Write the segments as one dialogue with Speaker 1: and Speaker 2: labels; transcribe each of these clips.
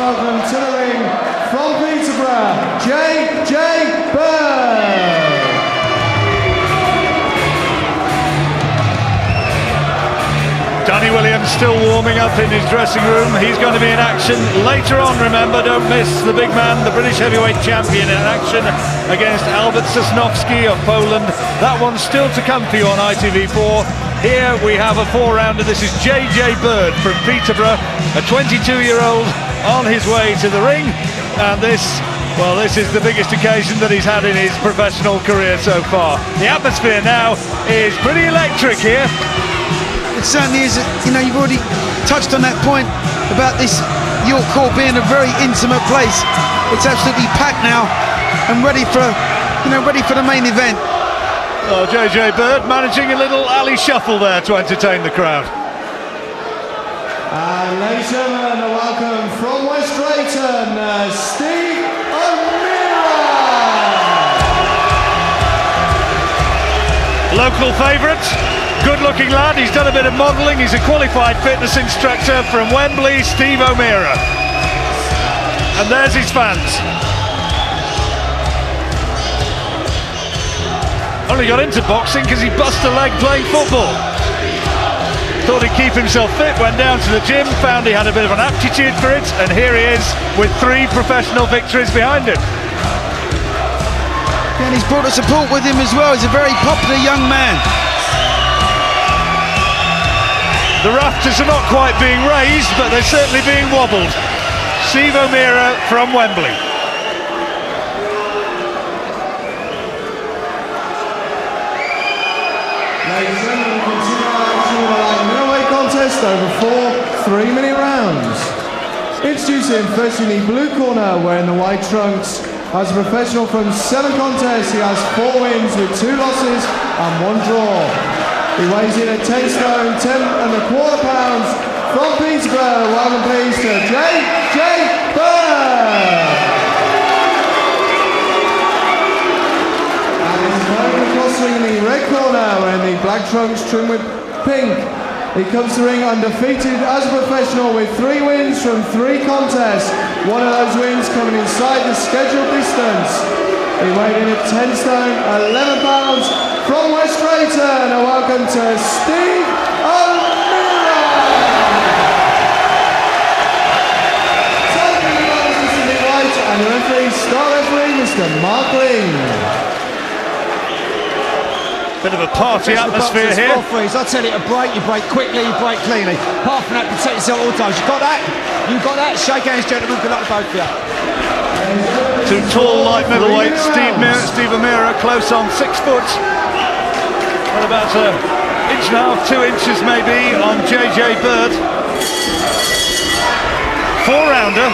Speaker 1: welcome to the ring from Peterborough, J.J. Bird.
Speaker 2: Danny Williams still warming up in his dressing room. He's going to be in action later on, remember. Don't miss the big man, the British heavyweight champion, in action against Albert Sosnowski of Poland. That one's still to come for you on ITV4. Here we have a four-rounder. This is J.J. Bird from Peterborough, a 22-year-old on his way to the ring. And this is the biggest occasion that he's had in his professional career so far. The atmosphere now is pretty electric here.
Speaker 3: It certainly is. You know, you've already touched on that point about this York Court being a very intimate place. It's absolutely packed now and ready for the main event.
Speaker 2: Oh, J.J. Bird managing a little alley shuffle there to entertain the crowd.
Speaker 1: And ladies and gentlemen, welcome from West Drayton, Steve O'Meara.
Speaker 2: Local favourite. Good-looking lad, he's done a bit of modelling, he's a qualified fitness instructor from Wembley, Steve O'Meara. And there's his fans. Only got into boxing because he bust a leg playing football. Thought he'd keep himself fit, went down to the gym, found he had a bit of an aptitude for it, and here he is with 3 professional victories behind him.
Speaker 3: And he's brought the support with him as well. He's a very popular young man.
Speaker 2: The rafters are not quite being raised, but they're certainly being wobbled. Steve O'Meara from Wembley.
Speaker 1: Ladies and gentlemen, we continue our action with a light middleweight contest over 4 3-minute rounds. Introducing first in the blue corner, wearing the white trunks. As a professional from 7 contests, he has 4 wins with 2 losses and 1 draw. He weighs in at 10 stone, 10.25 pounds. From Peterborough, welcome please to J.J. Bird. And his opponent across the ring in the red corner, wearing the black trunks trimmed with pink. He comes to the ring undefeated as a professional with 3 wins from 3 contests. One of those wins coming inside the scheduled distance. He weighed in at 10 stone, 11 pounds. From West Drayton, and welcome to Steve O'Meara. Taking the ball, Mr. Nick White, and the referee, star referee, Mr. Mark Ling.
Speaker 2: Bit of a party atmosphere here.
Speaker 4: I tell you, to break, you break quickly, you break cleanly. Apart from that, protect yourself at all times. You got that? You got that? Shake hands, gentlemen. Good luck to both of you.
Speaker 2: 2 tall light middleweights. Steve O'Meara close on 6 foot. What about an inch and a half, 2 inches maybe on J.J. Bird. 4-rounder.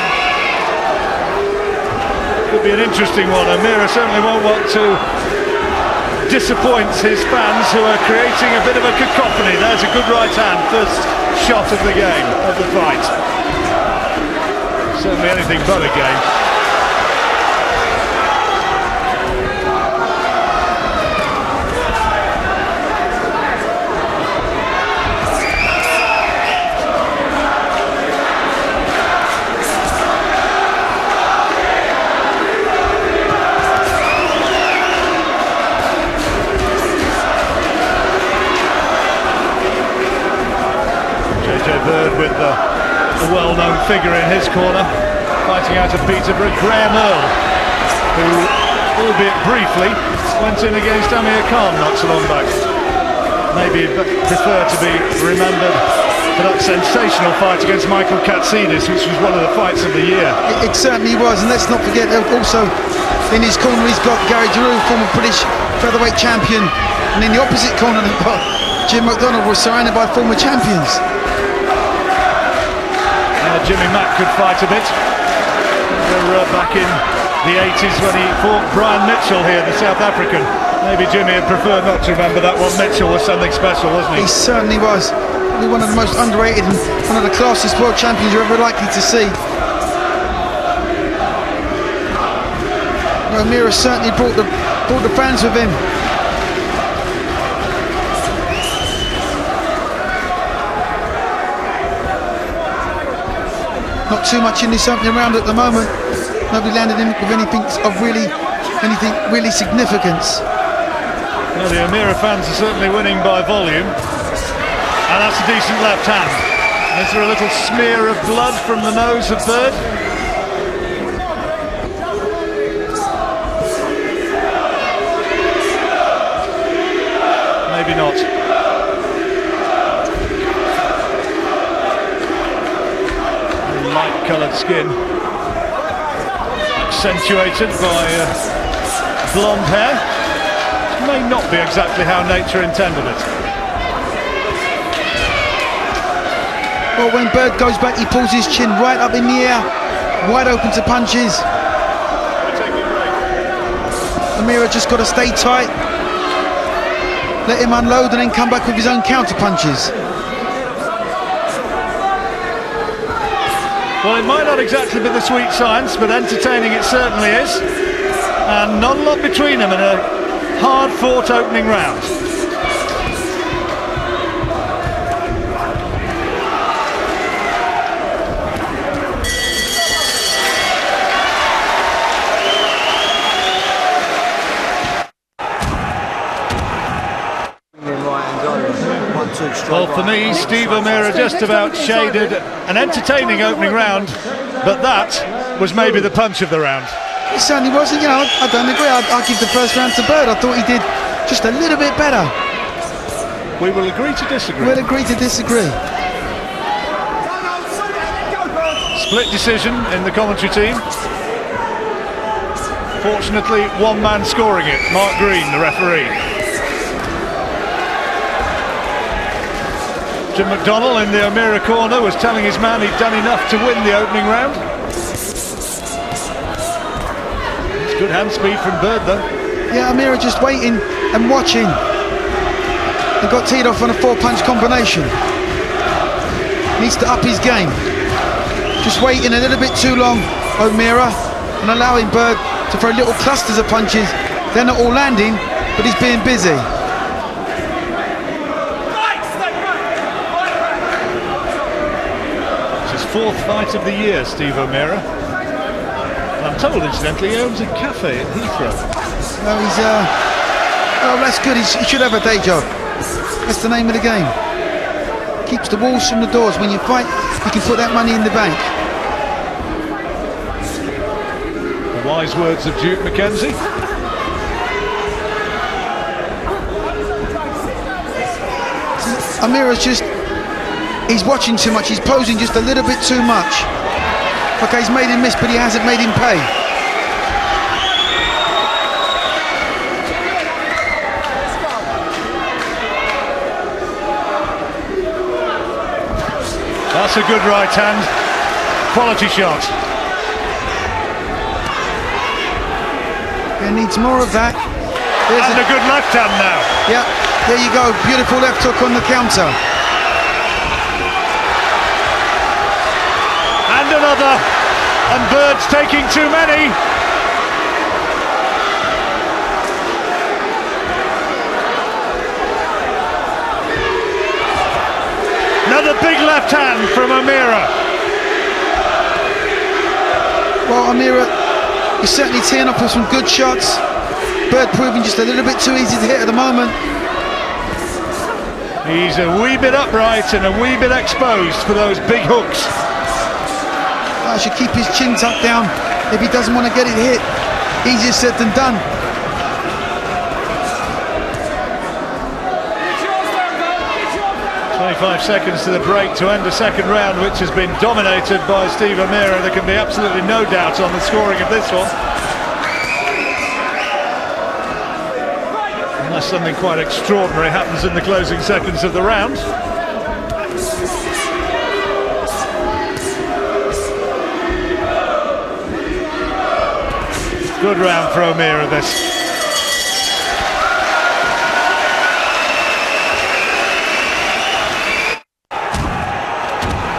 Speaker 2: Could be an interesting one. O'Meara certainly won't want to disappoint his fans, who are creating a bit of a cacophony. There's a good right hand, first shot of the game, of the fight. Certainly anything but a game. Bird with the well-known figure in his corner, fighting out of Peterborough, Graham Earl, who, albeit briefly, went in against Amir Khan not so long back. Maybe prefer to be remembered for that sensational fight against Michael Katsidis, which was one of the fights of the year.
Speaker 3: It certainly was, and let's not forget, also in his corner he's got Gary Giroux, former British featherweight champion, and in the opposite corner they've got Jim McDonald, was surrounded by former champions.
Speaker 2: Jimmy Mack could fight a bit. We're back in the 80s when he fought Brian Mitchell here, the South African. Maybe Jimmy would prefer not to remember that one. Mitchell was something special, wasn't he?
Speaker 3: He certainly was. Probably one of the most underrated and one of the classiest world champions you're ever likely to see. O'Meara certainly brought the fans with him. Not too much in this opening round at the moment. Nobody landed in with anything really significance.
Speaker 2: Well, the O'Meara fans are certainly winning by volume, and that's a decent left hand. Is there a little smear of blood from the nose of Bird? Maybe not. Light-coloured skin, accentuated by blonde hair. May not be exactly how nature intended it.
Speaker 3: Well, when Bird goes back, he pulls his chin right up in the air, wide open to punches. O'Meara just got to stay tight, let him unload and then come back with his own counter punches.
Speaker 2: Well, it might not exactly be the sweet science, but entertaining it certainly is. And not a lot between them in a hard-fought opening round. Well, for me, Steve O'Meara just about shaded an entertaining opening round, but that was maybe the punch of the round.
Speaker 3: It certainly wasn't, you know, I don't agree. I'll give the first round to Bird. I thought he did just a little bit better.
Speaker 2: We will agree to disagree.
Speaker 3: We'll agree to disagree.
Speaker 2: Split decision in the commentary team. Fortunately, one man scoring it, Mark Green, the referee. Jim McDonnell in the O'Meara corner was telling his man he'd done enough to win the opening round. It's good hand speed from Bird though.
Speaker 3: Yeah, O'Meara just waiting and watching. He got teed off on a 4-punch combination. Needs to up his game. Just waiting a little bit too long, O'Meara, and allowing Bird to throw little clusters of punches. They're not all landing, but he's being busy.
Speaker 2: Fourth fight of the year, Steve O'Meara. I'm told, incidentally, he owns a cafe at Heathrow.
Speaker 3: No, he's oh, that's good. He should have a day job. That's the name of the game. Keeps the walls from the doors. When you fight, you can put that money in the bank.
Speaker 2: The wise words of Duke McKenzie.
Speaker 3: O'Meara's just... he's watching too much, he's posing just a little bit too much. Okay, he's made him miss, but he hasn't made him pay.
Speaker 2: That's a good right hand. Quality shot.
Speaker 3: He needs more of that.
Speaker 2: And a good left hand now.
Speaker 3: Yeah, there you go. Beautiful left hook on the counter.
Speaker 2: And another, and Bird's taking too many. Another big left hand from O'Meara.
Speaker 3: Well, O'Meara is certainly teeing up with some good shots. Bird proving just a little bit too easy to hit at the moment.
Speaker 2: He's a wee bit upright and a wee bit exposed for those big hooks.
Speaker 3: I should keep his chin tucked down if he doesn't want to get it hit. Easier said than done.
Speaker 2: 25 seconds to the break to end the second round, which has been dominated by Steve O'Meara. There can be absolutely no doubt on the scoring of this one. Unless something quite extraordinary happens in the closing seconds of the round. Good round for O'Meara, this.